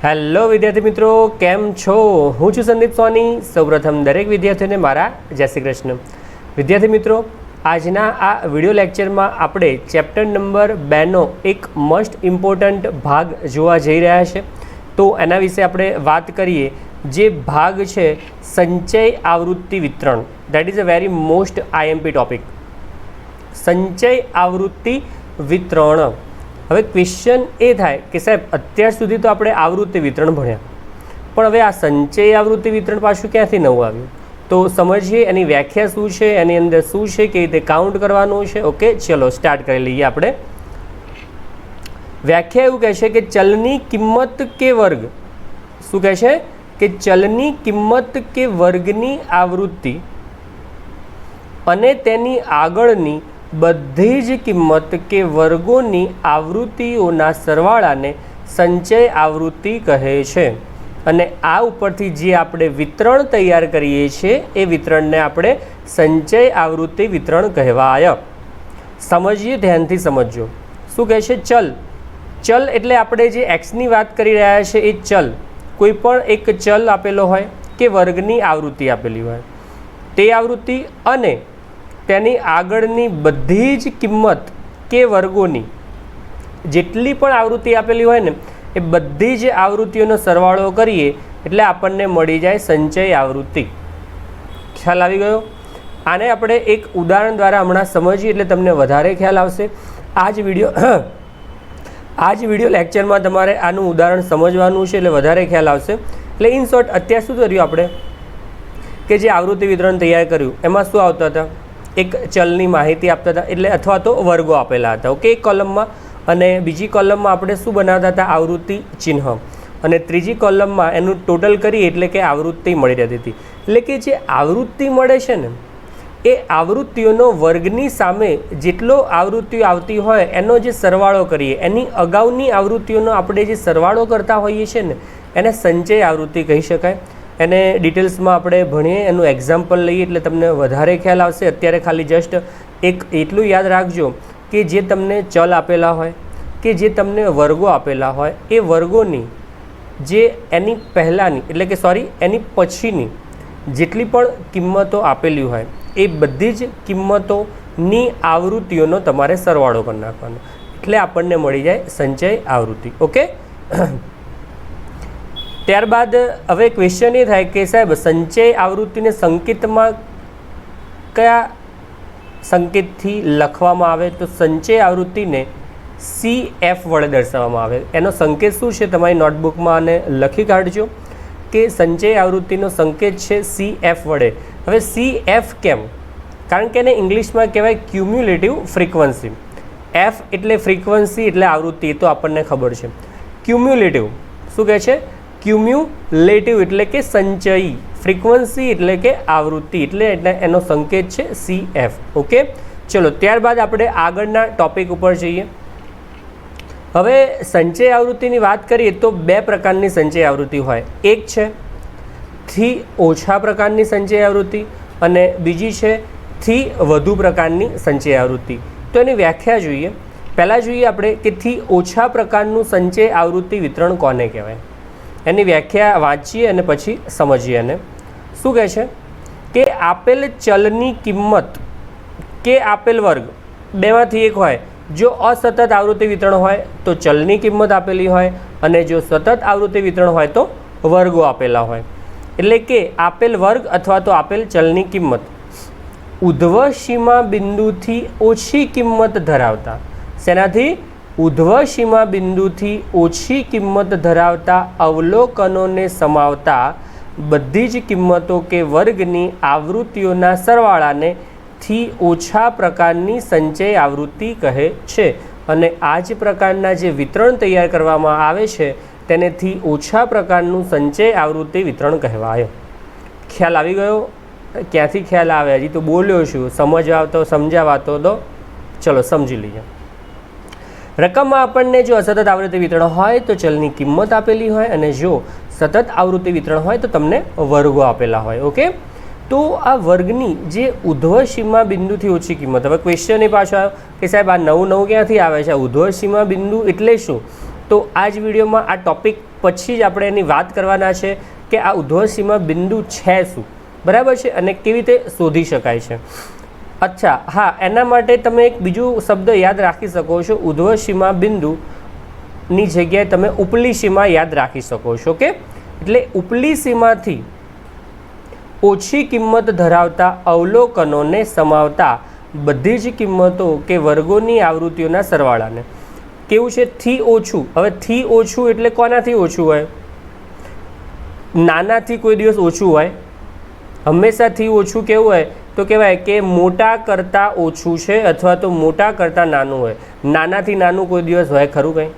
Hello વિદ્યાર્થી મિત્રો, કેમ છો? હું છું સંદીપ સોની. સૌપ્રથમ દરેક વિદ્યાર્થીઓને મારા જય શ્રી કૃષ્ણ. વિદ્યાર્થી મિત્રો, આજના આ વિડિયો લેક્ચરમાં આપણે ચેપ્ટર નંબર 2નો એક મોસ્ટ ઇમ્પોર્ટન્ટ ભાગ જોવા જઈ રહ્યા છે. તો એના વિશે આપણે વાત કરીએ. જે ભાગ છે સંચય આવૃત્તિ વિતરણ, that is a very most IMP topic. સંચય આવૃત્તિ વિતરણ. હવે ક્વેશ્ચન એ થાય કે સાહેબ અત્યાર સુધી તો આપણે આવૃત્તિ વિતરણ ભણ્યા, પણ હવે આ સંચય આવૃત્તિ વિતરણ પાછું ક્યાંથી નવું આવ્યું? તો સમજીએ એની વ્યાખ્યા શું છે, એની અંદર શું છે, કેવી રીતે કાઉન્ટ કરવાનું છે. ઓકે, ચલો સ્ટાર્ટ કરી લઈએ આપણે. વ્યાખ્યા એવું કહે છે કે ચલની કિંમત કે વર્ગ, શું કહે છે કે ચલની કિંમત કે વર્ગની આવૃત્તિ અને તેની આગળની બધી જ કિંમત કે વર્ગોની આવૃત્તિઓના સરવાળાને સંચય આવૃત્તિ કહે છે. અને આ ઉપરથી જે આપણે વિતરણ તૈયાર કરીએ છીએ એ વિતરણને આપણે સંચય આવૃત્તિ વિતરણ કહેવાય. સમજીએ, ધ્યાનથી સમજજો. શું કહે છે? ચલ. ચલ એટલે આપણે જે એક્સની વાત કરી રહ્યા છે એ ચલ, કોઈ પણ એક ચલ આપેલો હોય કે વર્ગની આવૃત્તિ આપેલી હોય, તે આવૃત્તિ અને તેની આગળની બધી જ કિંમત કે વર્ગોની જેટલી પણ આવૃત્તિ આપેલી હોય ને એ બધી જ આવૃત્તિઓનો સરવાળો કરીએ એટલે આપણને મળી જાય સંચય આવૃત્તિ. ખ્યાલ આવી ગયો? આને આપણે એક ઉદાહરણ દ્વારા હમણાં સમજીએ એટલે તમને વધારે ખ્યાલ આવશે. આ જ વિડીયો લેક્ચરમાં તમારે આનું ઉદાહરણ સમજવાનું છે એટલે વધારે ખ્યાલ આવશે. એટલે ઇન શોર્ટ અત્યાર શું કર્યું આપણે કે જે આવૃત્તિ વિતરણ તૈયાર કર્યું એમાં શું આવતા હતા? એક ચલની માહિતી આપતા હતા, એટલે અથવા તો વર્ગો આપેલા હતા. ઓકે, એક કોલમમાં, અને બીજી કોલમમાં આપણે શું બનાવતા હતા? આવૃત્તિ ચિહ્ન. અને ત્રીજી કોલમમાં એનું ટોટલ કરીએ એટલે કે આવૃત્તિ મળી રહેતી હતી. એટલે કે જે આવૃત્તિ મળે છે ને એ આવૃત્તિઓનો વર્ગની સામે જેટલો આવૃત્તિઓ આવતી હોય એનો જે સરવાળો કરીએ, એની અગાઉની આવૃત્તિઓનો આપણે જે સરવાળો કરતા હોઈએ છીએ ને એને સંચય આવૃત્તિ કહી શકાય. એને ડિટેલ્સમાં આપણે ભણીએ, એનું એક્ઝામ્પલ લઈએ એટલે તમને વધારે ખ્યાલ આવશે. અત્યારે ખાલી જસ્ટ એક એટલું યાદ રાખજો કે જે તમને ચલ આપેલા હોય કે જે તમને વર્ગો આપેલા હોય એ વર્ગોની જે એની પહેલાંની એટલે કે એની પછીની જેટલી પણ કિંમતો આપેલી હોય એ બધી જ કિંમતોની આવૃત્તિઓનો તમારે સરવાળો કરી નાખવાનો, એટલે આપણને મળી જાય સંચય આવૃત્તિ. ઓકે, ત્યારબાદ હવે ક્વેશ્ચન એ થાય કે સાહેબ સંચય આવૃત્તિને સંકેતમાં કયા સંકેતથી લખવામાં આવે? તો સંચય આવૃત્તિને CF વડે દર્શાવવામાં આવે. એનો સંકેત શું છે? તમારી નોટબુકમાં આને લખી કાઢજો કે સંચય આવૃત્તિનો સંકેત છે CF વડે. હવે CF કેમ? કારણ કે એને ઇંગ્લિશમાં કહેવાય ક્યુમ્યુલેટિવ ફ્રીક્વન્સી. F એટલે ફ્રીક્વન્સી એટલે આવૃત્તિ, એ તો આપણને ખબર છે. ક્યુમ્યુલેટિવ શું કહે છે? ક્યુમ્યુલેટિવ એટલે કે સંચયી, ફ્રીક્વન્સી એટલે કે આવૃત્તિ, એટલે એનો સંકેત છે CF. ઓકે, ચલો ત્યારબાદ આપણે આગળના ટોપિક ઉપર જઈએ. હવે સંચય આવૃત્તિની વાત કરીએ તો બે પ્રકારની સંચય આવૃત્તિ હોય. એક છે થી ઓછા પ્રકારની સંચય આવૃત્તિ અને બીજી છે થી વધુ પ્રકારની સંચય આવૃત્તિ. તો એની વ્યાખ્યા જોઈએ. પહેલાં જોઈએ આપણે કે થી ઓછા પ્રકારનું સંચય આવૃત્તિ વિતરણ કોને કહેવાય. એની વ્યાખ્યા વાંચીએ અને પછી સમજીએ. એને શું કહે છે કે આપેલ ચલની કિંમત કે આપેલ વર્ગ બેમાંથી એક હોય. જો અસતત આવૃત્તિ વિતરણ હોય તો ચલની કિંમત આપેલી હોય, અને જો સતત આવૃત્તિ વિતરણ હોય તો વર્ગો આપેલા હોય. એટલે કે આપેલ વર્ગ અથવા તો આપેલ ચલની કિંમત ઉધ્વ સીમા બિંદુથી ઓછી કિંમત ધરાવતા, શેનાથી? ઉધ્વ સીમા બિંદુથી ઓછી કિંમત ધરાવતા અવલોકનોને સમાવતા બધી જ કિંમતો કે વર્ગની આવૃત્તિઓના સરવાળાને થી ઓછા પ્રકારની સંચય આવૃત્તિ કહે છે. અને આ જ પ્રકારના જે વિતરણ તૈયાર કરવામાં આવે છે તેને થી ઓછા પ્રકારનું સંચય આવૃત્તિ વિતરણ કહેવાય. ખ્યાલ આવી ગયો? ક્યાંથી ખ્યાલ આવે? હજી તો બોલ્યો છું, સમજાવા તો દો. ચલો સમજી લઈએ. રકમમાં આપણને જો અસતત આવૃત્તિ વિતરણ હોય તો ચલની કિંમત આપેલી હોય, અને જો સતત આવૃત્તિ વિતરણ હોય તો તમને વર્ગો આપેલા હોય. ઓકે, તો આ વર્ગની જે ઉધ્વ સીમા બિંદુથી ઓછી કિંમત. હવે ક્વેશ્ચન એ પાછો આવ્યો કે સાહેબ આ 9 ક્યાંથી આવે છે? ઉધ્વ સીમા બિંદુ એટલે શું? તો આ જ વિડીયોમાં આ ટૉપિક પછી જ આપણે એની વાત કરવાના છે કે આ ઉધ્વસીમા બિંદુ છે શું, બરાબર છે, અને કેવી રીતે શોધી શકાય છે. અચ્છા, હા, એના માટે તમે એક બીજું શબ્દ યાદ રાખી શકો છો. ઉધ્વસીમા બિંદુની જગ્યાએ તમે ઉપલી સીમા યાદ રાખી શકો છો. કે એટલે ઉપલી સીમાથી ઓછી કિંમત ધરાવતા અવલોકનોને સમાવતા બધી જ કિંમતો કે વર્ગોની આવૃત્તિઓના સરવાળાને. કેવું છે? થી ઓછું. હવે થી ઓછું એટલે કોનાથી ઓછું હોય? નાનાથી કોઈ દિવસ ઓછું હોય? હંમેશાથી ઓછું કેવું હોય? તો કહેવાય કે મોટા કરતાં ઓછું છે અથવા તો મોટા કરતાં નાનું હોય. નાનાથી નાનું કોઈ દિવસ હોય ખરું કંઈ?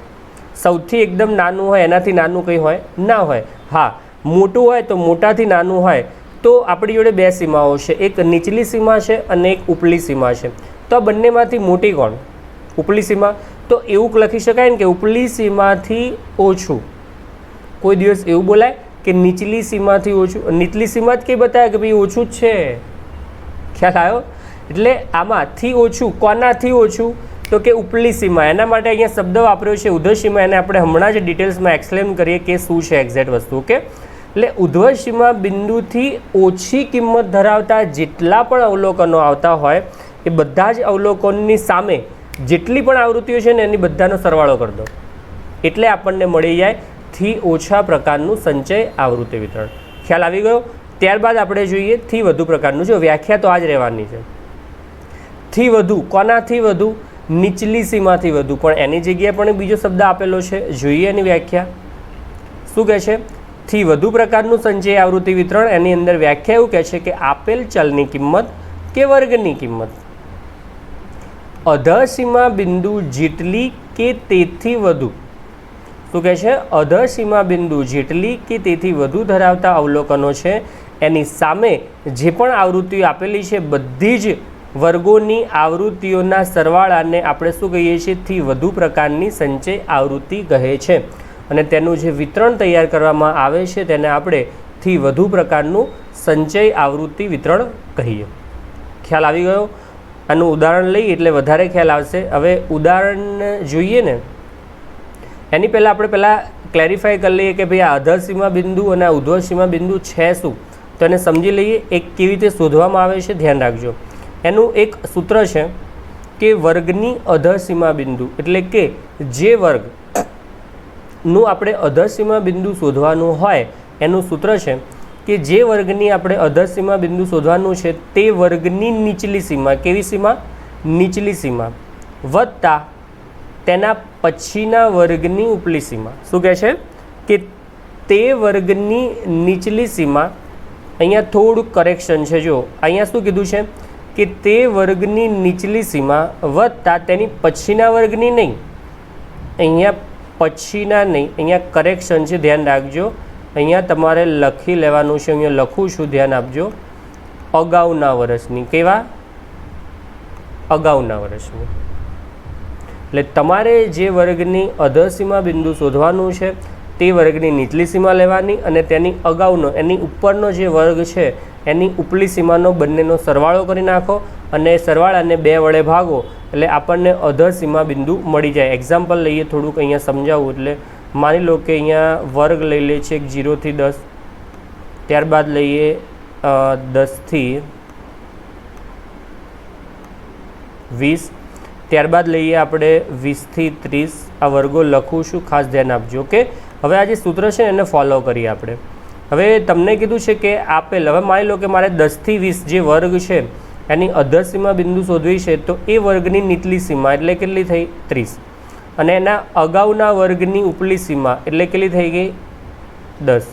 સૌથી એકદમ નાનું હોય એનાથી નાનું કંઈ હોય ના હોય. હા, મોટું હોય તો મોટાથી નાનું હોય. તો આપણી જોડે બે સીમાઓ છે, એક નીચલી સીમા છે અને એક ઉપલી સીમા છે. તો આ બંનેમાંથી મોટી કોણ? ઉપલી સીમા. તો એવું લખી શકાય ને કે ઉપલી સીમાથી ઓછું. કોઈ દિવસ એવું બોલાય કે નીચલી સીમાથી ઓછું? નીચલી સીમા જ કંઈ બતાવે કે ભાઈ ઓછું જ છે. ખ્યાલ આવ્યો? એટલે આમાંથી ઓછું, કોનાથી ઓછું? તો કે ઉપલી સીમા. એના માટે અહીંયા શબ્દ વાપર્યો છે ઉધ્વસીમા. એને આપણે હમણાં જ ડિટેલ્સમાં એક્સપ્લેન કરીએ કે શું છે એક્ઝેક્ટ વસ્તુ. ઓકે, એટલે ઉધ્વસીમા બિંદુથી ઓછી કિંમત ધરાવતા જેટલા પણ અવલોકનો આવતા હોય એ બધા જ અવલોકનની સામે જેટલી પણ આવૃત્તિઓ છે ને એની બધાનો સરવાળો કરી દો એટલે આપણને મળી જાય થી ઓછા પ્રકારનું સંચય આવૃત્તિ વિતરણ. ખ્યાલ આવી ગયો? ત્યારબાદ આપણે જોઈએ થી વધુ પ્રકારનું. જો વ્યાખ્યા તો આ જ રહેવાની છે. થી વધુ, કોનાથી વધુ? નીચલી સીમાથી વધુ. પણ એની જગ્યાએ પણ બીજો શબ્દ આપેલો છે, જોઈએ એની વ્યાખ્યા. શું કહે છે? થી વધુ પ્રકારનું સંચય આવૃત્તિ વિતરણ. એની અંદર વ્યાખ્યા એવું કહે છે કે આપેલ ચલની કિંમત કે વર્ગની કિંમત અધસીમા બિંદુ જેટલી કે તેથી વધુ. શું કહે છે? અધસીમા બિંદુ જેટલી કે તેથી વધુ ધરાવતા અવલોકનો છે એની સામે જે પણ આવૃત્તિઓ આપેલી છે બધી જ વર્ગોની આવૃત્તિઓના સરવાળાને આપણે શું કહીએ છીએ? થી વધુ પ્રકારની સંચય આવૃત્તિ કહે છે. અને તેનું જે વિતરણ તૈયાર કરવામાં આવે છે તેને આપણે થી વધુ પ્રકારનું સંચય આવૃત્તિ વિતરણ કહીએ. ખ્યાલ આવી ગયો? આનું ઉદાહરણ લઈએ એટલે વધારે ખ્યાલ આવશે. હવે ઉદાહરણ જોઈએ ને એની પહેલાં આપણે પહેલાં ક્લેરિફાય કરી લઈએ કે ભાઈ આ અધસીમા બિંદુ અને આ ઉધ્વસીમા બિંદુ છે શું, તો એને સમજી લઈએ. એક કેવી રીતે શોધવામાં આવે છે ધ્યાન રાખજો. એનું એક સૂત્ર છે કે વર્ગની અધસીમા બિંદુ, એટલે કે જે વર્ગનું આપણે અધસીમા બિંદુ શોધવાનું હોય એનું સૂત્ર છે કે જે વર્ગની આપણે અધસીમા બિંદુ શોધવાનું છે તે વર્ગની નીચલી સીમા. કેવી સીમા? નીચલી સીમા વત્તા તેના પછીના વર્ગની ઉપલી સીમા. શું કહે છે? કે તે વર્ગની નીચલી સીમા. અહીંયા થોડુંક કરેક્શન છે. જો અહીંયા શું કીધું છે કે તે વર્ગની નીચલી સીમા વત્તા તેની પછીના વર્ગની નહીં, અહીંયા પછીના નહીં, અહીંયા કરેક્શન છે, ધ્યાન રાખજો. અહીંયા તમારે લખી લેવાનું છે. અહીંયા લખું છું, ધ્યાન આપજો. અગાઉના વર્ષની. કેવા? અગાઉના વર્ષની. એટલે તમારે જે વર્ગની અધસીમા બિંદુ શોધવાનું છે તે વર્ગની નીચલી સીમા લેવાની અને તેની અગાઉનો, એની ઉપરનો જે વર્ગ છે એની ઉપલી સીમાનો બંનેનો સરવાળો કરી નાખો અને સરવાળાને 2 વડે ભાગો એટલે આપણને અધસીમા બિંદુ મળી જાય. એક્ઝામ્પલ લઈએ, થોડુંક અહીંયા સમજાવું. એટલે માની લો કે અહીંયા વર્ગ લઈ લે છે 0 થી 10, ત્યારબાદ લઈએ 10 થી 20, ત્યારબાદ લઈએ આપણે 20 થી 30. આ વર્ગો લખું છું, ખાસ ધ્યાન આપજો. ઓકે, હવે આ જે સૂત્ર છે એને ફોલો કરીએ આપણે. હવે તમને કીધું છે કે આપેલ, હવે માની લો કે મારે 10 થી 20 જે વર્ગ છે એની અધસીમા બિંદુ શોધવી છે તો એ વર્ગની નીચલી સીમા એટલે કેટલી થઈ? 30. અને એના અગાઉના વર્ગની ઉપલી સીમા એટલે કેટલી થઈ ગઈ? 10.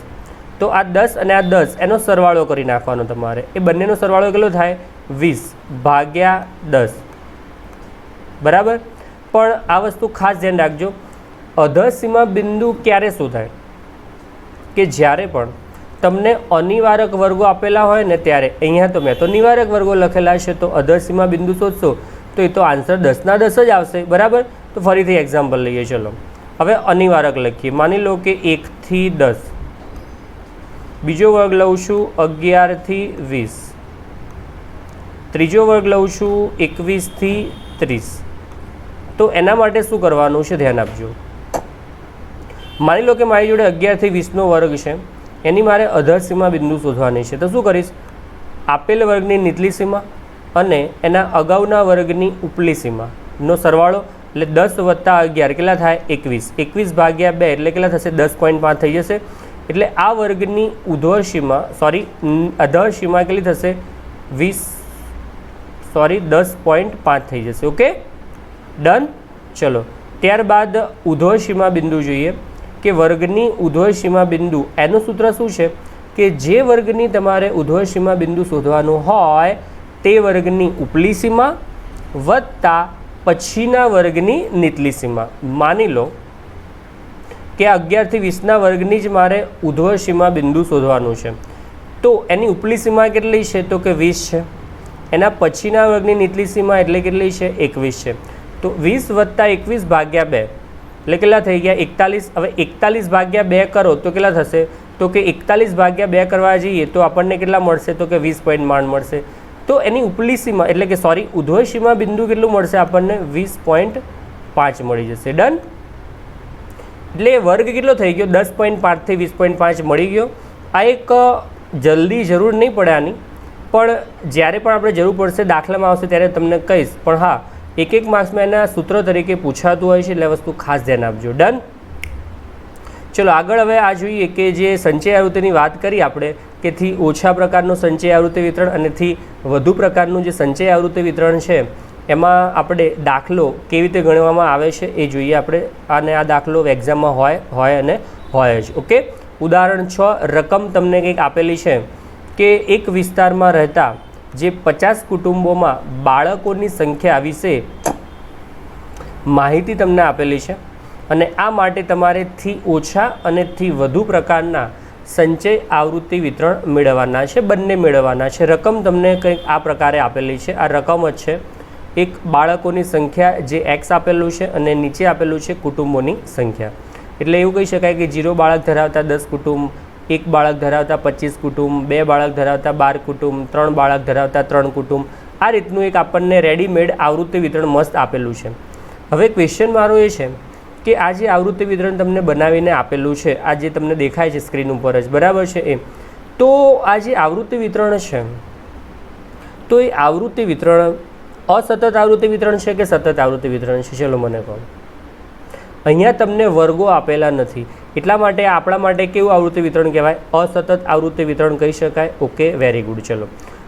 તો આ 10 અને આ 10 એનો સરવાળો કરી નાખવાનો તમારે. એ બંનેનો સરવાળો કેટલો થાય? 20 ભાગ્યા 10. બરાબર? પણ આ વસ્તુ ખાસ ધ્યાન રાખજો, અધસીમા બિંદુ ક્યારે શોધાય? કે જ્યારે પણ તમને અનિવારક વર્ગો આપેલા હોય ને ત્યારે. અહીંયા તો મેં તો નિવારક વર્ગો લખેલા છે તો અધસીમા બિંદુ શોધશો તો એ તો આન્સર 10 ના 10 જ આવશે. બરાબર? તો ફરીથી એક્ઝામ્પલ લઈએ. ચલો હવે અનિવારક લખીએ. માની લો કે 1 થી 10, બીજો વર્ગ લઉં છું 11 થી 20, ત્રીજો વર્ગ લઉં છું 21 થી 30. તો એના માટે શું કરવાનું છે ધ્યાન આપજો. માની લો કે મારી જોડે 11 થી 20નો વર્ગ છે, એની મારે અધર સીમા બિંદુ શોધવાની છે. તો શું કરીશ? આપેલ વર્ગની નીચલી સીમા અને એના અગાઉના વર્ગની ઉપલી સીમાનો સરવાળો, એટલે 10 + 11 કેટલા થાય? 21. 21 ભાગ્યા 2 એટલે કેટલા થશે? 10.5 થઈ જશે. એટલે આ વર્ગની અધર સીમા કેટલી થશે? 10.5 થઈ જશે. Okay, done. ચલો, ત્યારબાદ ઉધ્વર સીમા બિંદુ જોઈએ કે વર્ગની ઉધ્વર સીમા બિંદુ, એનું સૂત્ર શું છે કે જે વર્ગની તમારે ઉધ્વર સીમા બિંદુ શોધવાનું હોય તે વર્ગની ઉપલી સીમા વત્તા પછીના વર્ગની નીચલી સીમા. માની લો કે 11 થી 20ના વર્ગની જ મારે ઉધ્વર સીમા બિંદુ શોધવાનું છે, તો એની ઉપલી સીમા કેટલી છે? તો કે 20 છે. એના પછીના વર્ગની નીચલી સીમા એટલે કેટલી છે? 21 છે. તો 20 + 21 ભાગ્યા 2 એટલે કેટલા થઈ ગયા? 41. હવે 41 ભાગ્યા 2 કરો તો કેટલા થશે? તો કે 41 ભાગ્યા 2 કરવા જઈએ તો આપણને કેટલા મળશે? તો કે 20.5 મળશે. તો એની ઉપલી સીમા એટલે કે ઉધ્વર સીમા બિંદુ કેટલું મળશે આપણને? 20.5 મળી જશે. ડન. એટલે વર્ગ કેટલો થઈ ગયો? 10.5 થી 20.5 મળી ગયો. આ એક જલ્દી જરૂર નહીં પડે આની, પણ જ્યારે પણ આપણે જરૂર પડશે દાખલામાં આવશે ત્યારે તમને કહીશ. પણ હા, એક માર્ક્સમાં એના સૂત્ર તરીકે પૂછાતું હોય છે, એટલે વસ્તુ ખાસ ધ્યાન આપજો. ડન. ચલો આગળ હવે આ જોઈએ કે જે સંચય આવૃત્તિની વાત કરી આપણે કે થી ઓછા પ્રકારનું સંચય આવૃત્તિ વિતરણ અને થી વધુ પ્રકારનું જે સંચય આવૃત્તિ વિતરણ છે, એમાં આપણે દાખલો કેવી રીતે ગણવામાં આવે છે એ જોઈએ આપણે. અને આ દાખલો એક્ઝામમાં હોય અને હોય જ. ઓકે, ઉદાહરણ 6, રકમ તમને કંઈક આપેલી છે કે એક વિસ્તારમાં રહેતા જે 50 કુટુંબોમાં બાળકોની સંખ્યા વિશે માહિતી તમને આપેલી છે અને આ માટે તમારે થી ઓછા અને થી વધુ પ્રકારના સંચય આવૃત્તિ વિતરણ મેળવવાના છે, બંને મેળવવાના છે. રકમ તમને કંઈક આ પ્રકારે આપેલી છે. આ રકમ જ છે એક બાળકોની સંખ્યા જે x આપેલું છે અને નીચે આપેલું છે કુટુંબોની સંખ્યા. એટલે એવું કહી શકાય કે 0 બાળક ધરાવતા 10 કુટુંબ, 1 બાળક ધરાવતા 25 કુટુંબ, 2 બાળક ધરાવતા 12 કુટુંબ, 3 બાળક ધરાવતા 3 કુટુંબ. આ રીતનું એક આપણને રેડીમેડ આવૃત્તિ વિતરણ મસ્ત આપેલું છે. હવે ક્વેશ્ચન મારો એ છે કે આ જે આવૃત્તિ વિતરણ તમને બનાવીને આપેલું છે, આ જે તમને દેખાય છે સ્ક્રીન ઉપર જ, બરાબર છે એ, તો આ જે આવૃત્તિ વિતરણ છે, તો એ આવૃત્તિ વિતરણ અસતત આવૃત્તિ વિતરણ છે કે સતત આવૃત્તિ વિતરણ છે? ચલો મને કહો. અહીંયા તમને વર્ગો આપેલા નથી, એટલા માટે આપણા માટે કેવું આવૃત્તિ વિતરણ કહેવાય? અસતત આવૃત્તિ વિતરણ કહી શકાય. Okay, very good. ચલો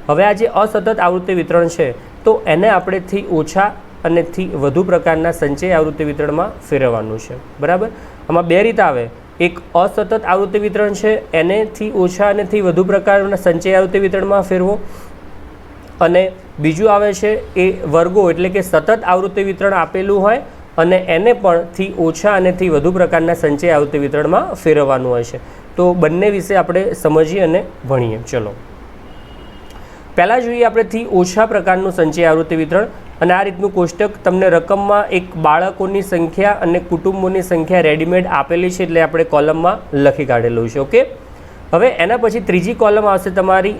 હવે આ જે અસતત આવૃત્તિ વિતરણ છે તો એને આપણે થી ઓછા અને થી વધુ પ્રકારના સંચય આવૃત્તિ વિતરણમાં ફેરવવાનું છે, બરાબર. આમાં બે રીત આવે. એક અસતત આવૃત્તિ વિતરણ છે, એને થી ઓછા અને થી વધુ પ્રકારના સંચય આવૃત્તિ વિતરણમાં ફેરવો, અને બીજું આવે છે એ વર્ગો એટલે કે સતત આવૃત્તિ વિતરણ આપેલું હોય અને એને પણ થી ઓછા અને થી વધુ પ્રકારના સંચય આવૃત્તિ વિતરણમાં ફેરવવાનું હોય છે. તો બંને વિશે આપણે સમજીએ અને ભણીએ. ચલો પહેલાં જોઈએ આપણે થી ઓછા પ્રકારનું સંચય આવૃત્તિ વિતરણ. અને આ રીતનું કોષ્ટક તમને રકમમાં એક બાળકોની સંખ્યા અને કુટુંબોની સંખ્યા રેડીમેડ આપેલી છે, એટલે આપણે કોલમમાં લખી કાઢેલું છે. ઓકે, હવે એના પછી ત્રીજી કોલમ આવશે તમારી.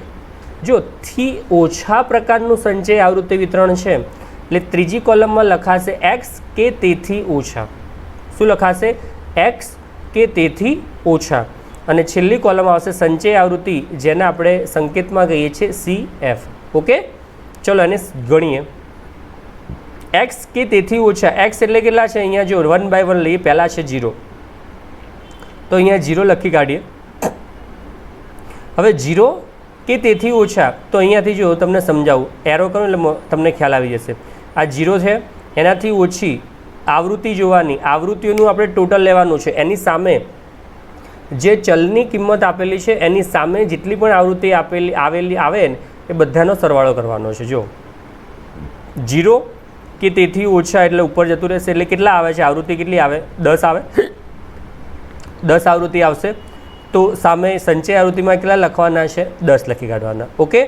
જો થી ઓછા પ્રકારનું સંચય આવૃત્તિ વિતરણ છે એટલે ત્રીજી કોલમમાં લખાશે x કે તેથી ઓછા. શું લખાશે? x કે તેથી ઓછા. અને છેલ્લી કોલમ આવશે સંચય આવૃત્તિ, જેને આપણે સંકેતમાં કહીએ છીએ CF. ઓકે, ચલો એને ગણીએ. x કે તેથી ઓછા, x એટલે કેટલા છે? અહીંયા જો 1 by 1 લઈએ. પહેલાં છે 0, તો અહીંયા 0 લખી કાઢીએ. હવે 0 કે તેથી ઓછા, તો અહીંયાથી જો તમને સમજાવું, એરો કરું એટલે તમને ખ્યાલ આવી જશે. આ 0 છે, એનાથી ઓછી આવૃત્તિ જોવાની, આવૃત્તિઓનું આપણે ટોટલ લેવાનું છે. એની સામે જે ચલની કિંમત આપેલી છે એની સામે જેટલી પણ આવૃત્તિ આવેલી આવે ને એ બધાનો સરવાળો કરવાનો છે. જો 0 કે તેથી ઓછા એટલે ઉપર જતું રહેશે, એટલે કેટલા આવે છે? આવૃત્તિ કેટલી આવે? 10 આવે. 10 આવૃત્તિ આવશે, તો સામે સંચય આવૃત્તિમાં કેટલા લખવાના છે? 10 લખી કાઢવાના. ઓકે,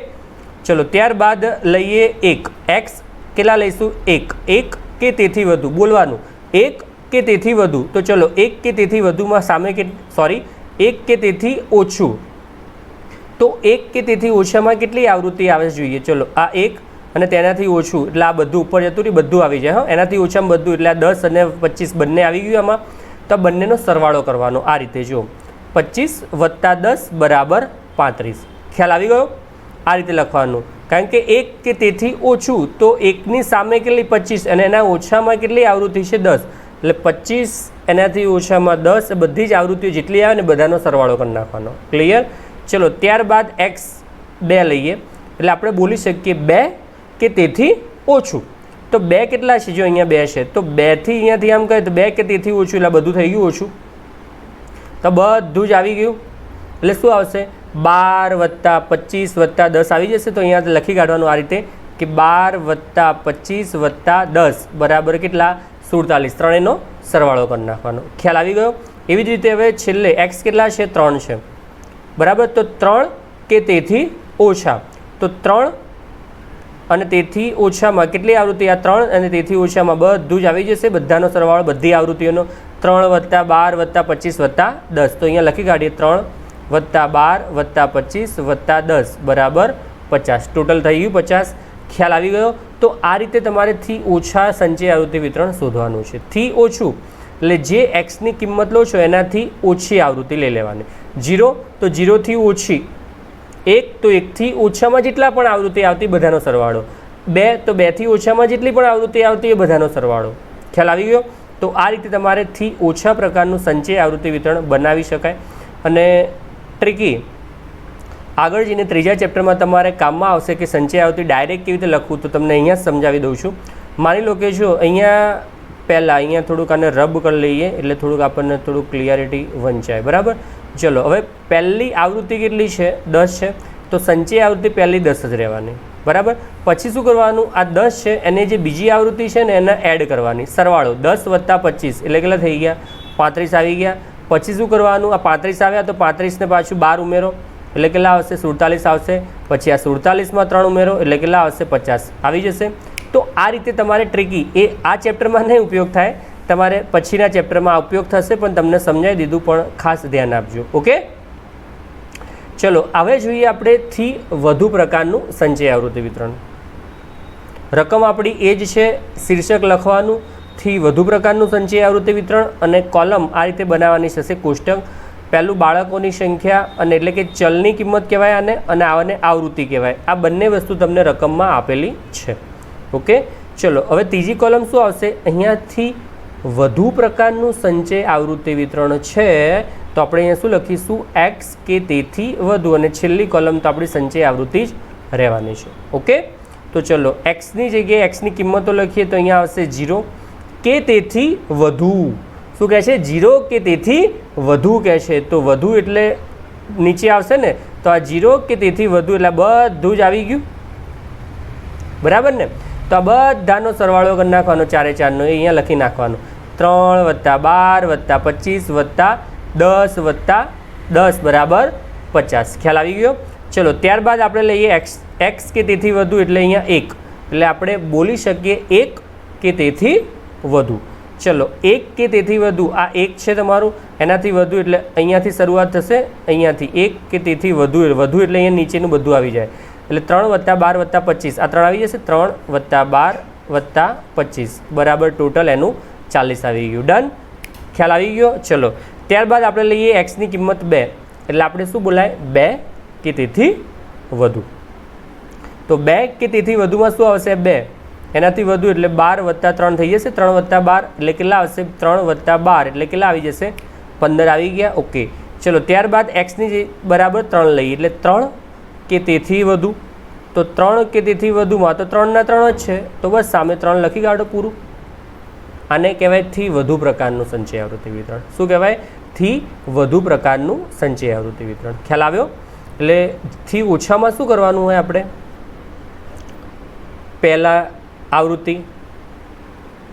ચલો ત્યારબાદ લઈએ 1. x કેટલા લઈશું? 1 કે તેથી વધુ બોલવાનું. 1 કે તેથી વધુ, તો ચલો 1 કે તેથી વધુમાં સામે 1 કે તેથી ઓછું, તો 1 કે તેથી ઓછામાં કેટલી આવૃત્તિ આવે છે જોઈએ. ચલો આ 1 અને તેનાથી ઓછું એટલે આ બધું ઉપર જતું રહ્યું, બધું આવી જાય. હા, એનાથી ઓછામાં બધું એટલે આ 10 અને 25 બંને આવી ગયું આમાં. તો બંનેનો સરવાળો કરવાનો આ રીતે જો 25 + 10 = 35. ખ્યાલ આવી ગયો? આ રીતે લખવાનું, કારણ કે 1 કે તેથી ઓછું તો 1ની સામે કેટલી 25 અને એના ઓછામાં કેટલી આવૃત્તિ છે 10, એટલે 25 એનાથી ઓછામાં 10 બધી જ આવૃત્તિઓ જેટલી આવે ને બધાનો સરવાળો કરી નાખવાનો. ક્લિયર? ચલો ત્યારબાદ x2 લઈએ એટલે આપણે બોલી શકીએ 2 કે તેથી ઓછું. તો 2 કેટલા છે? જો અહીંયા 2 છે તો 2 થી અહીંયાથી આમ કહે તો 2 કે તેથી ઓછું એટલે બધું થઈ ગયું ઓછું, તો બધું જ આવી ગયું. એટલે શું આવશે? 12 + 25 + 10 આવી જશે. તો અહીંયા લખી કાઢવાનું આ રીતે કે 12 + 25 + 10 બરાબર કેટલા? 47. ત્રણેયનો સરવાળો કરી નાખવાનો. ખ્યાલ આવી ગયો? એવી જ રીતે હવે છેલ્લે x કેટલા છે? 3 છે બરાબર. તો 3 કે તેથી ઓછા, તો 3 અને તેથી ઓછામાં કેટલી આવૃત્તિ? આ 3 અને તેથી ઓછામાં બધું જ આવી જશે, બધાનો સરવાળો બધી આવૃત્તિઓનો 3 + 12 + 25 + 10. તો અહીંયા લખી કાઢીએ 3 + 12 + 25 + 10 બરાબર 50. ટોટલ થઈ ગયું 50. ખ્યાલ આવી ગયો? તો આ રીતે તમારે થી ઓછા સંચય આવૃત્તિ વિતરણ શોધવાનું છે. થી ઓછું એટલે જે એક્સની કિંમત લો છો એનાથી ઓછી આવૃત્તિ લઈ લેવાની. 0 તો 0 થી ઓછી, 1 તો 1 થી ઓછામાં જેટલા પણ આવૃત્તિ આવતી બધાનો સરવાળો, 2 તો 2 થી ઓછામાં જેટલી પણ આવૃત્તિ આવતી એ બધાનો સરવાળો. ખ્યાલ આવી ગયો? તો આ રીતે તમારે થી ઓછા પ્રકારનું સંચય આવૃત્તિ વિતરણ બનાવી શકાય. અને ટ્રિકી આગળ જઈને ત્રીજા ચેપ્ટરમાં તમારે કામમાં આવશે કે સંચય આવૃત્તિ ડાયરેક્ટ કેવી રીતે લખવું, તો તમને અહીંયા જ સમજાવી દઉં છું. માની લો કે જો અહીંયા પહેલાં અહીંયા થોડુંક આને રબ કરી લઈએ એટલે થોડુંક આપણને થોડુંક ક્લિયરિટી વંચાય. બરાબર? ચલો હવે પહેલી આવૃત્તિ કેટલી છે? 10 છે. તો સંચય આવૃત્તિ પહેલી 10 જ રહેવાની. બરાબર? પછી શું કરવાનું? આ 10 છે એને જે બીજી આવૃત્તિ છે ને એને એડ કરવાની, સરવાળો 10 + 25 એટલે કેટલા થઈ ગયા? 35 આવી ગયા. પછી શું કરવાનું? આ 35 આવ્યા તો 35 ને પાછું 12 ઉમેરો એટલે કેટલા આવશે? 47 આવશે. પછી આ 47માં 3 ઉમેરો એટલે કેટલા આવશે? 50 આવી જશે. તો આ રીતે તમારે ટ્રિકી એ આ ચેપ્ટરમાં નહીં ઉપયોગ થાય, તમારે પછીના ચેપ્ટરમાં ઉપયોગ થશે, પણ તમને સમજાવી દીધું, પણ ખાસ ધ્યાન આપજો. ઓકે, ચલો હવે જોઈએ આપણે થી વધુ પ્રકારનું સંચય આવૃત્તિ વિતરણ. રકમ આપણી એ જ છે, શીર્ષક લખવાનું, થી વધુ પ્રકારનું સંચય આવૃત્તિ વિતરણ, અને કોલમ આ રીતે બનાવવાની થશે કોષ્ટક. પહેલું બાળકોની સંખ્યા અને એટલે કે ચલની કિંમત કહેવાય અને આને આવૃત્તિ કહેવાય. આ બંને વસ્તુ તમને રકમમાં આપેલી છે. ઓકે, ચલો હવે ત્રીજી કોલમ શું આવશે? અહીંયાથી વધુ પ્રકારનું સંચય આવૃત્તિ વિતરણ છે તો આપણે અહીંયા શું લખીશું? x કે તેથી વધુ, અને છેલ્લી કોલમ તો આપણી સંચય આવૃત્તિ જ રહેવાની છે. ઓકે, તો ચલો એક્સની જગ્યાએ એક્સની કિંમતો લખીએ તો અહીંયા આવશે 0 કે તેથી વધુ. શું કહે છે? 0 કે તેથી વધુ કહે છે. તો વધુ એટલે નીચે આવશે ને, તો આ 0 કે તેથી વધુ એટલે બધું જ આવી ગયું. બરાબર ને? તો આ બધાનો સરવાળો કરી નાખવાનો, 4 4 નો અહીંયા લખી નાખવાનો. 3 + 12 + 25 + 10 + 10 બરાબર 50. ખ્યાલ આવી ગયો? ચલો ત્યારબાદ આપણે લઈએ x કે તેથી વધુ એટલે અહીંયા 1, એટલે આપણે બોલી શકીએ 1 કે તેથી વધુ. ચલો 1 કે તેથી વધુ, આ 1 છે તમારું, એનાથી વધુ એટલે અહીંયાથી શરૂઆત થશે, અહીંયાથી 1 કે તેથી વધુ એટલે અહીંયા નીચેનું બધું આવી જાય, એટલે 3 + 12 + 25 આ 3 આવી જશે. 3 + 12 + 25 બરાબર ટોટલ એનું 40 આવી ગયું. ડન? ખ્યાલ આવી ગયો? ચલો ત્યારબાદ આપણે લઈએ એક્સની કિંમત 2, એટલે આપણે શું બોલાય? 2 કે તેથી વધુ. તો 2 કે તેથી વધુમાં શું આવશે? 2 એનાથી વધુ એટલે 12 + 3 થઈ જશે. 3 + 12 એટલે કેટલા આવશે? 3 + 12 એટલે કેટલા આવી જશે? 15 આવી ગયા. ઓકે, ચલો ત્યારબાદ એક્સની બરાબર 3 લઈએ એટલે 3 કે તેથી વધુ. તો 3 કે તેથી વધુમાં તો 3 ના 3 જ છે, તો બસ સામે 3 લખી કાઢો પૂરું. આને કહેવાય થી વધુ પ્રકારનું સંચય આવૃત્તિ વિતરણ. શું કહેવાય? થી વધુ પ્રકારનું સંચય આવૃત્તિ વિતરણ. ખ્યાલ આવ્યો? એટલે થી ઓછામાં શું કરવાનું હોય? આપણે પહેલાં આવૃત્તિ,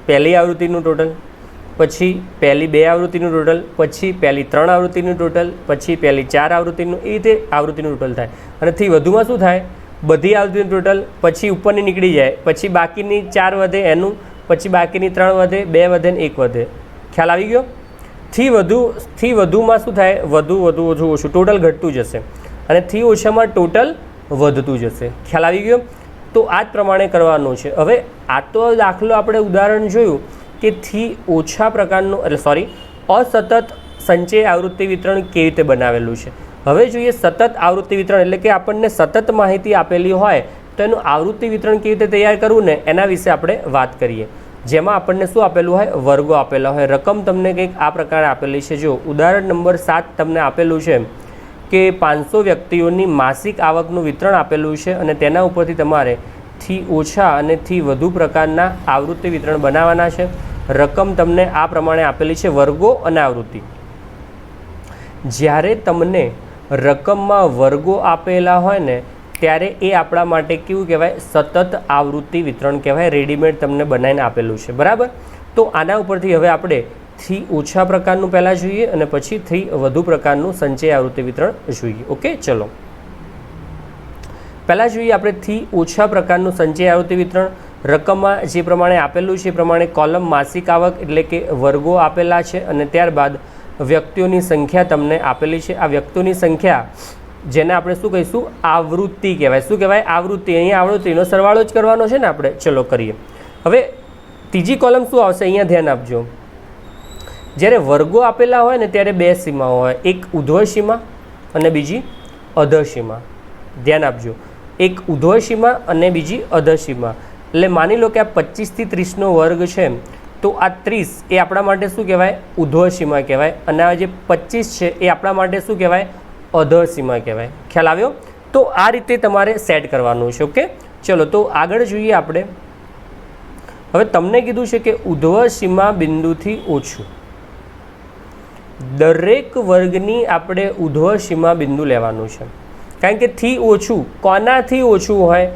પહેલી આવૃત્તિનું ટોટલ, પછી પહેલી 2 આવૃત્તિનું ટોટલ, પછી પહેલી 3 આવૃત્તિનું ટોટલ, પછી પહેલી 4 આવૃત્તિનું, એ રીતે આવૃત્તિનું ટોટલ થાય. અને થી વધુમાં શું થાય? બધી આવૃત્તિનું ટોટલ, પછી ઉપરની નીકળી જાય, પછી બાકીની 4 વધે એનું, પછી બાકીની 3 વધે, 2 વધે ને 1 વધે. ખ્યાલ આવી ગયો? થી વધુમાં શું થાય? વધુ ઓછું ટોટલ ઘટતું જશે, અને થી ઓછામાં ટોટલ વધતું જશે. ખ્યાલ આવી ગયો? તો આ જ પ્રમાણે કરવાનું છે. હવે આ તો દાખલો આપણે ઉદાહરણ જોયું કે થી ઓછા પ્રકારનું, એટલે સોરી અસતત સંચય આવૃત્તિ વિતરણ કેવી રીતે બનાવેલું છે. હવે જોઈએ સતત આવૃત્તિ વિતરણ એટલે કે આપણને સતત માહિતી આપેલી હોય તો એનું આવૃત્તિ વિતરણ કેવી રીતે તૈયાર કરવું ને એના વિશે આપણે વાત કરીએ. જેમાં આપણને શું આપેલું હોય, વર્ગો આપેલા હોય, રકમ તમને કંઈક આ પ્રકારે આપેલી છે. જો ઉદાહરણ નંબર 7 તમને આપેલું છે કે 500 વ્યક્તિઓની માસિક આવકનું વિતરણ આપેલું છે અને તેના ઉપરથી તમારે થી ઓછા અને થી વધુ પ્રકારના આવૃત્તિ વિતરણ બનાવવાના છે. રકમ તમને આ પ્રમાણે આપેલી છે, વર્ગો અને આવૃત્તિ. જ્યારે તમને રકમમાં વર્ગો આપેલા હોય ને ત્યારે એ આપણા માટે કેવું કહેવાય, સતત આવૃત્તિ વિતરણ કહેવાય. રેડીમેડ તમને બનાવીને આપેલું છે, બરાબર. તો આના ઉપરથી હવે આપણે થી ઓછા પ્રકારનું પહેલાં જોઈએ અને પછી થી વધુ પ્રકારનું સંચય આવૃત્તિ વિતરણ જોઈએ. ઓકે, ચલો પહેલાં જોઈએ આપણે થી ઓછા પ્રકારનું સંચય આવૃત્તિ વિતરણ. રકમમાં જે પ્રમાણે આપેલું છે એ પ્રમાણે કોલમ માસિક આવક એટલે કે વર્ગો આપેલા છે અને ત્યારબાદ વ્યક્તિઓની સંખ્યા તમને આપેલી છે. આ વ્યક્તિઓની સંખ્યા જેને આપણે શું કહીશું, આવૃત્તિ કહેવાય. શું કહેવાય, આવૃત્તિ. અહીંયા આવૃત્તિનો સરવાળો જ કરવાનો છે ને આપણે. ચલો કરીએ. હવે ત્રીજી કોલમ શું આવશે, અહીંયા ધ્યાન આપજો. જ્યારે વર્ગો આપેલા હોય ને ત્યારે બે સીમાઓ હોય, એક ઉધ્વ સીમા અને બીજી અધર સીમા. ધ્યાન આપજો, એક ઉધ્વ સીમા અને બીજી અધર સીમા. એટલે માની લો કે આ 25 થી 30નો વર્ગ છે તો આ 30 એ આપણા માટે શું કહેવાય, ઉધ્વ સીમા કહેવાય અને આ જે 25 છે એ આપણા માટે શું કહેવાય, અધર સીમા કહેવાય. ખ્યાલ આવ્યો? તો આ રીતે તમારે સેટ કરવાનું છે. ઓકે, ચલો તો આગળ જોઈએ આપણે. હવે તમને કીધું છે કે ઉધ્વ સીમા બિંદુથી ઓછું, દરેક વર્ગની આપણે ઉધ્વ સીમા બિંદુ લેવાનું છે. કારણ કે થી ઓછું કોનાથી ઓછું હોય,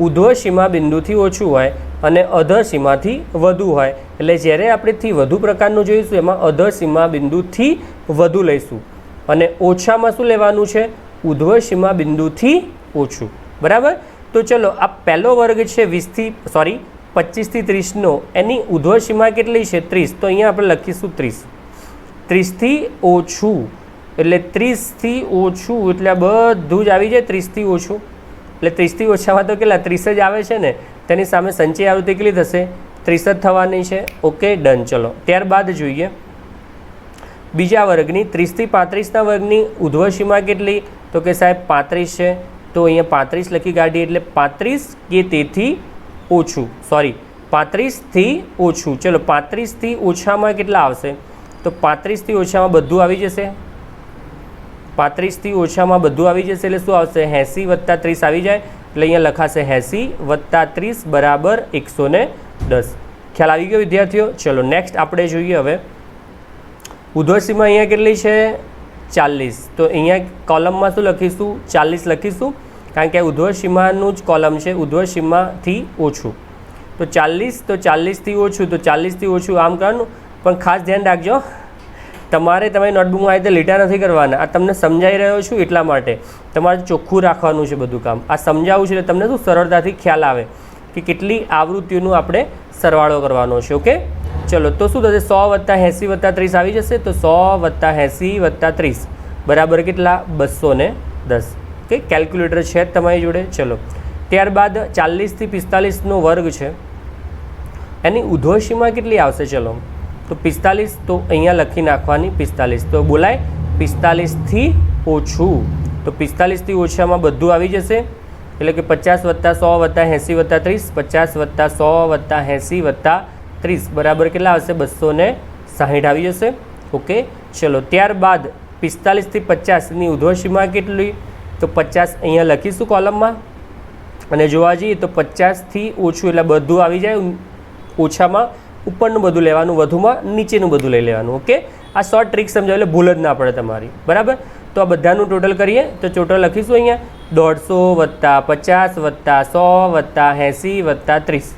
ઉધ્વ સીમા બિંદુથી ઓછું હોય અને અધર સીમાથી વધુ હોય. એટલે જ્યારે આપણે થી વધુ પ્રકારનું જોઈશું એમાં અધર સીમા બિંદુથી વધુ લઈશું અને ઓછામાં શું લેવાનું છે, ઉધ્વ સીમા બિંદુથી ઓછું, બરાબર. તો ચલો આ પહેલો વર્ગ છે 25 થી 30નો, એની ઉધ્વ સીમા કેટલી છે, 30. તો અહીંયા આપણે લખીશું 30. 30થી ઓછું એટલે 30થી ઓછું એટલે બધું જ આવી જાય. 30થી ઓછું એટલે 30થી ઓછામાં તો કેટલા, 30 જ આવે છે ને. તેની સામે સંચય આવૃત્તિ કેટલી થશે, 30 જ થવાની છે. Okay, done. ચલો ત્યારબાદ જોઈએ બીજા વર્ગની 30 થી 35ના વર્ગની ઉધ્વ સીમા કેટલી, તો કે સાહેબ 35 છે. તો અહીંયા 35 લખી કાઢીએ એટલે 35 કે તેથી ઓછું, 35થી ઓછું. ચલો 35થી ઓછામાં કેટલા આવશે, તો 35થી ઓછામાં બધું આવી જશે. 35થી ઓછામાં બધું આવી જશે એટલે શું આવશે, 80 + 30 આવી જાય. એટલે અહીંયા લખાશે 80 + 30 બરાબર 110. ખ્યાલ આવી ગયો વિદ્યાર્થીઓ? ચલો નેક્સ્ટ આપણે જોઈએ. હવે ઉધ્વ સીમા અહીંયા કેટલી છે, 40. તો અહીંયા કોલમમાં શું લખીશું, 40 લખીશું. કારણ કે ઉધ્વ સીમાનું જ કોલમ છે, ઉધ્વ સીમાથી ઓછું. તો 40, તો 40થી ઓછું, તો 40થી ઓછું આમ કરવાનું. પણ ખાસ ધ્યાન રાખજો, તમારે તમારી નોટબુકમાં આ રીતે લીટા નથી કરવાના. આ તમને સમજાઈ રહ્યો છું એટલા માટે તમારે ચોખ્ખું રાખવાનું છે બધું કામ. આ સમજાવું છે એટલે તમને શું સરળતાથી ખ્યાલ આવે કે કેટલી આવૃત્તિઓનું આપણે સરવાળો કરવાનો છે. ઓકે, ચલો તો શું થશે, 100 + 80 + 30 આવી જશે. તો 100 + 80 + 30 બરાબર કેટલા, 210. ઓકે, કેલ્ક્યુલેટર છે તમારી જોડે. ચલો ત્યારબાદ 40 થી 45નો વર્ગ છે, એની ઉધ્વ સીમા કેટલી આવશે, ચલો તો 45. તો અહીંયા લખી નાખવાની 45. તો બોલાય 45થી ઓછું, તો 45થી ઓછામાં બધું આવી જશે. એટલે કે 50 + 100 + 80 + 30, 50 + 100 + 80 + 30 બરાબર કેટલા આવશે, 260 આવી જશે. ઓકે, ચલો ત્યારબાદ 45 થી 50ની ઉધ્વ સીમા કેટલી, તો 50 અહીંયા લખીશું કોલમમાં. અને જોવા જઈએ તો 50થી ઓછું એટલે બધું આવી જાય. ઓછામાં ઉપરનું બધું લેવાનું, વધુમાં નીચેનું બધું લઈ લેવાનું. ઓકે, આ શોર્ટ ટ્રીક સમજાવ એટલે ભૂલ જ ના પડે તમારી, બરાબર. તો આ બધાનું ટોટલ કરીએ તો ટોટલ લખીશું અહીંયા 150 + 50 + 100 + 80 + 30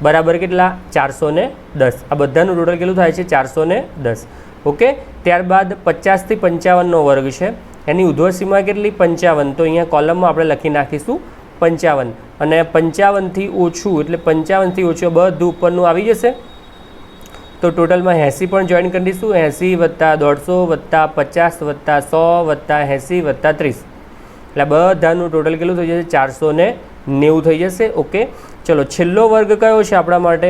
બરાબર કેટલા, 410. આ બધાનું ટોટલ કેટલું થાય છે, 410. ઓકે, ત્યારબાદ 50 થી 55નો વર્ગ છે, એની ઉધ્વ સીમા કેટલી, 55. તો અહીંયા કોલમમાં આપણે લખી નાખીશું 55. અને 55થી ઓછું એટલે 55થી ઓછું બધું ઉપરનું આવી જશે. તો ટોટલમાં 80 પણ જોઈન કરી દઈશું. 80 + 150 + 50 + 100 + 80 + 30 એટલે બધાનું ટોટલ કેટલું થઈ જશે, 490 થઈ જશે. ઓકે, ચલો છેલ્લો વર્ગ કયો છે આપણા માટે,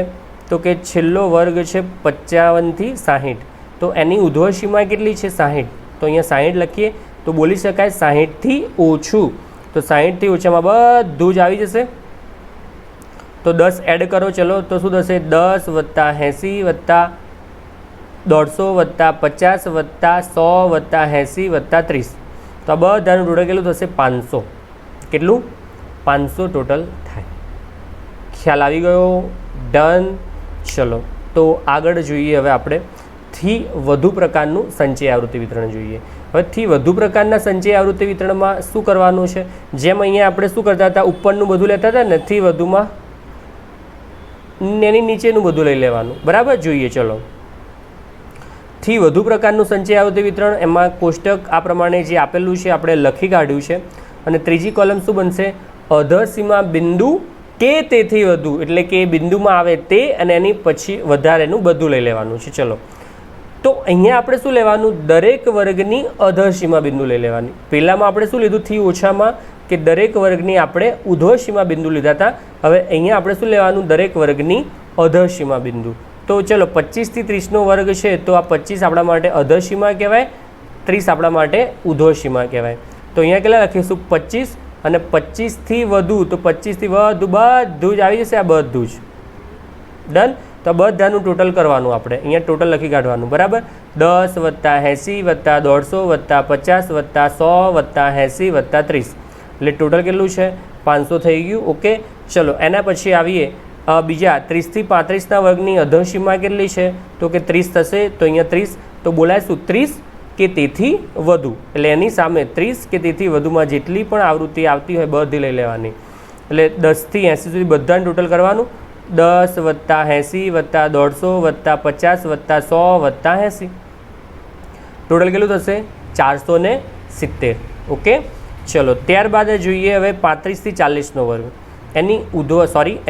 તો કે છેલ્લો વર્ગ છે 55 થી 60. તો એની ઉધ્વ સીમા કેટલી છે 60, તો અહીંયા 60 લખીએ તો બોલી શકાય 60થી ઓછું, તો 60થી ઓછામાં બધું જ આવી જશે. તો 10 એડ કરો ચલો, તો શું થશે 10 + 80 + 150 + 50 + 100 + 80 + 30, તો આ બધાનું ટોટલ કેટલું થશે 500. કેટલું 500 ટોટલ થાય. ખ્યાલ આવી ગયો? ડન. ચલો તો આગળ જોઈએ હવે આપણે થી વધુ પ્રકારનું સંચય આવૃત્તિ વિતરણ જોઈએ. હવે થી વધુ પ્રકારના સંચય આવૃત્તિ વિતરણમાં શું કરવાનું છે? જેમ અહીંયા આપણે શું કરતા હતા, ઉપરનું બધું લેતા હતા ને, થી વધુમાં એની નીચેનું બધું લઈ લેવાનું. બરાબર, જોઈએ ચલો. થી વધુ પ્રકારનું સંચય આવૃત્તિ વિતરણ, એમાં કોષ્ટક આ પ્રમાણે જે આપેલું છે આપણે લખી કાઢ્યું છે. અને ત્રીજી કોલમ શું બનશે? અધસીમા બિંદુ કે તેથી વધુ, એટલે કે બિંદુમાં આવે તે અને એની પછી વધારેનું બધું લઈ લેવાનું છે. ચલો તો અહીંયા આપણે શું લેવાનું? દરેક વર્ગની અધસીમા બિંદુ લઈ લેવાની. પહેલાંમાં આપણે શું લીધું? થી ઓછામાં કે દરેક વર્ગની આપણે ઉધ્વસીમા બિંદુ લીધા હતા. હવે અહીંયા આપણે શું લેવાનું? દરેક વર્ગની અધસીમા બિંદુ. તો ચલો 25 થી 30નો વર્ગ છે, તો આ 25 આપણા માટે અધસીમા કહેવાય, 30 આપણા માટે ઉધ્વસીમા કહેવાય. તો અહીંયા કેટલા લખીશું? 25 અને 25 થી વધુ, તો 25 થી વધુ બધું જ આવી જશે. આ બધું જ ડન. તો બધાનું ટોટલ કરવાનું આપણે અહીંયા ટોટલ લખી કાઢવાનું. બરાબર, 10 + 80 + 150 + 50 + 100 + 80 + 30, એટલે ટોટલ કેટલું છે? 500 થઈ ગયું. ઓકે, ચલો એના પછી આવીએ બીજા 30 થી 35ના વર્ગની અધસીમા કેટલી છે? તો કે 30 થશે. તો અહીંયા 30, તો બોલાયશું 30 કે તેથી વધુ, એટલે એની સામે 30 કે તેથી વધુમાં જેટલી પણ આવૃત્તિ આવતી હોય બધી લઈ લેવાની. એટલે 10 થી 80 સુધી બધાને ટોટલ કરવાનું. 10 + 80 + 150 + 50 + 100 + 80, ટોટલ કેટલું થશે? 470. ઓકે, ચલો ત્યારબાદ જોઈએ હવે 35 થી 40નો વર્ગ. એની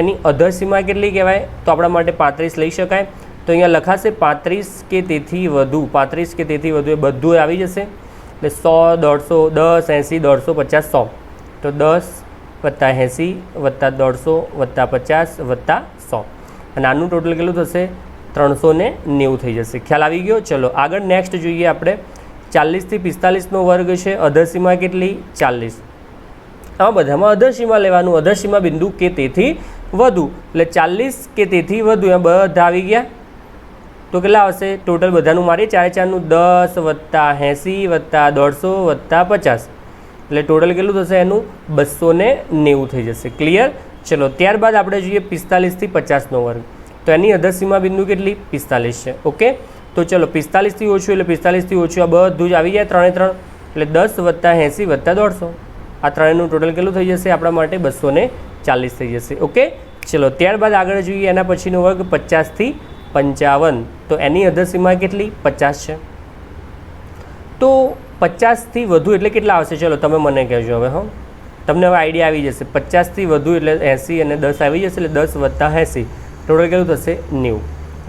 એની અધસીમા કેટલી કહેવાય? તો આપણા માટે 35 લઈ શકાય. તો અહીંયા લખાશે 35 કે તેથી વધુ. 35 કે તેથી વધુ એ બધું આવી જશે. એટલે 100, 150, 10, 80, 150, 100. તો 10 + 80 + 150 + 50 + 100, અને આનું ટોટલ કેટલું થશે? 390 થઈ જશે. ખ્યાલ આવી ગયો? ચલો આગળ નેક્સ્ટ જોઈએ આપણે 40 થી 45નો વર્ગ છે. અધસીમા કેટલી? 40. આ બધામાં અધસીમા લેવાનું. અધસીમા બિંદુ કે તેથી વધુ, એટલે 40 કે તેથી વધુ એમ બધા આવી ગયા. તો કેટલા આવશે ટોટલ? બધાનું મારીએ 4 4નું 10 + 80 + 150 + 50, એટલે ટોટલ કેટલું થશે એનું? 290 થઈ જશે. ક્લિયર? ચલો ત્યારબાદ આપણે જોઈએ 45 થી 50નો વર્ગ. તો એની અધસીમા બિંદુ કેટલી? 45 છે. ઓકે, તો ચલો 45 થી ઓછું, એટલે 45 થી ઓછું આ બધું જ આવી જાય 3 3, એટલે 10 + 80 + 150, આ ત્રણેયનું ટોટલ કેટલું થઈ જશે આપણા માટે? 240 થઈ જશે. ઓકે, ચલો ત્યારબાદ આગળ જોઈએ એના પછીનો વર્ગ 50 થી 55. તો એની અધસીમા કેટલી? 50 છે. તો 50 થી વધુ એટલે કેટલા આવશે? ચલો તમે મને કહેજો હવે. હા, તમને હવે આઈડિયા આવી જશે. 50 થી વધુ એટલે 80 અને 10 આવી જશે, એટલે 10 + 80, ટોટલ કેટલું થશે? 90.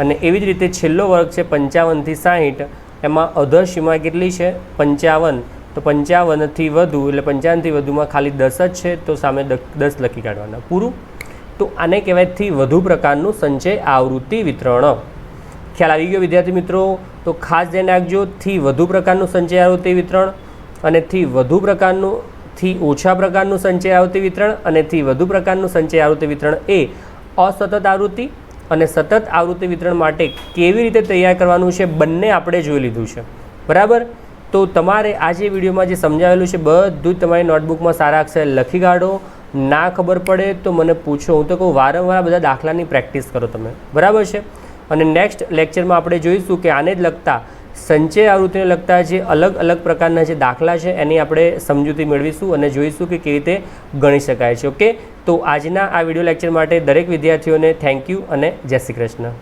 અને એવી જ રીતે છેલ્લો વર્ગ છે 55 થી 60. એમાં અધસીમા કેટલી છે? 55. તો 55 થી વધુ એટલે 55 થી વધુમાં ખાલી 10 જ છે, તો સામે 10 લખી કાઢવાના. પૂરું. તો આને કહેવાય થી વધુ પ્રકારનું સંચય આવૃત્તિ વિતરણ. ખ્યાલ આવી ગયો વિદ્યાર્થી મિત્રો? તો ખાસ ધ્યાન રાખજો, થી વધુ પ્રકારનું સંચય આવૃત્તિ વિતરણ અને થી વધુ પ્રકારનું, થી ઓછા પ્રકારનું સંચય આવૃત્તિ વિતરણ અને થી વધુ પ્રકારનું સંચય આવૃત્તિ વિતરણ એ અસતત આવૃત્તિ અને સતત આવૃત્તિ વિતરણ માટે કેવી રીતે તૈયાર કરવાનું છે બંને આપણે જોઈ લીધું છે. બરાબર, તો તમારે આ જે વિડીયોમાં જે સમજાવેલું છે બધું જ તમારી નોટબુકમાં સારા અક્ષરે લખી કાઢો. ના ખબર પડે તો મને પૂછો. હું તો કહું વારંવાર બધા દાખલાની પ્રેક્ટિસ કરો તમે. બરાબર છે? અને નેક્સ્ટ લેક્ચરમાં આપણે જોઈશું કે આને જ લગતા સંચય આવૃત્તિને લગતા જે અલગ અલગ પ્રકારના જે દાખલા છે એની આપણે સમજૂતી મેળવીશું અને જોઈશું કે કેવી રીતે ગણી શકાય છે. ઓકે, તો આજના આ વિડીયો લેક્ચર માટે દરેક વિદ્યાર્થીઓને થેન્ક યુ અને જય શ્રી કૃષ્ણ.